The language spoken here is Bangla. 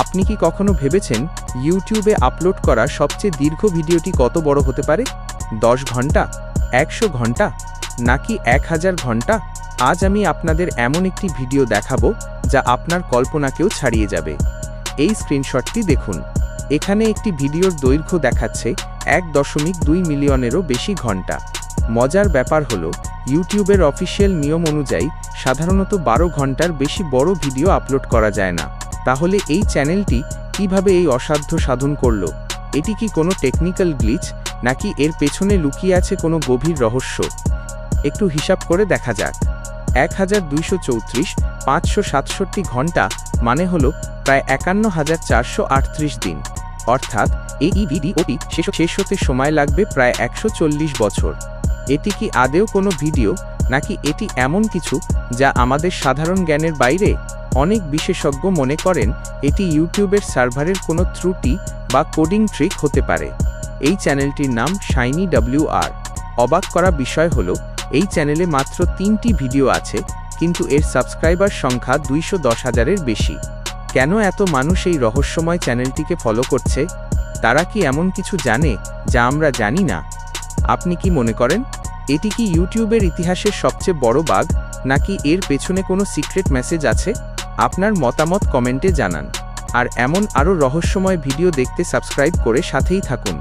আপনি কি কখনো ভেবেছেন ইউটিউবে আপলোড করা সবচেয়ে দীর্ঘ ভিডিওটি কত বড় হতে পারে? 10 ঘন্টা, 100 ঘন্টা, নাকি 1000 ঘন্টা? আজ আমি আপনাদের এমন একটি ভিডিও দেখাবো যা আপনার কল্পনাকেও ছাড়িয়ে যাবে। এই স্ক্রিনশটটি দেখুন। এখানে একটি ভিডিওর দৈর্ঘ্য দেখাচ্ছে 1.2 মিলিয়নেরও বেশি ঘন্টা। মজার ব্যাপার হলো, ইউটিউবের অফিসিয়াল নিয়ম অনুযায়ী সাধারণত 12 ঘন্টার বেশি বড় ভিডিও আপলোড করা যায় না। তাহলে এই চ্যানেলটি কিভাবে এই অসাধ্য সাধন করলো? এটি কি কোনো টেকনিক্যাল গ্লিচ, নাকি এর পেছনে লুকিয়ে আছে কোনো গভীর রহস্য? একটু হিসাব করে দেখা যাক। 1234, 567 ঘন্টা মানে হলো প্রায় 51,438 দিন। অর্থাৎ এই ভিডিওটি শেষ হতে সময় লাগবে প্রায় 140 বছর। এটি কি আদেও কোনো ভিডিও, নাকি এটি এমন কিছু যা আমাদের সাধারণ জ্ঞানের বাইরে? অনেক বিশেষজ্ঞ মনে করেন এটি ইউটিউবের সার্ভারের কোনো ত্রুটি বা কোডিং ট্রিক হতে পারে। এই চ্যানেলটির নাম শাইনি WR। অবাক করা বিষয় হলো, এই চ্যানেলে মাত্র 3টি ভিডিও আছে, কিন্তু এর সাবস্ক্রাইবার সংখ্যা 210,000-এর বেশি। কেন এত মানুষ এই রহস্যময় চ্যানেলটিকে ফলো করছে? তারা কি এমন কিছু জানে যা আমরা জানি না? আপনি কি মনে করেন এটি কি ইউটিউবের ইতিহাসের সবচেয়ে বড় বাগ, নাকি এর পেছনে কোনো সিক্রেট মেসেজ আছে? আপনার মতামত কমেন্টে জানান। আর এমন আরও রহস্যময় ভিডিও দেখতে সাবস্ক্রাইব করে সাথেই থাকুন।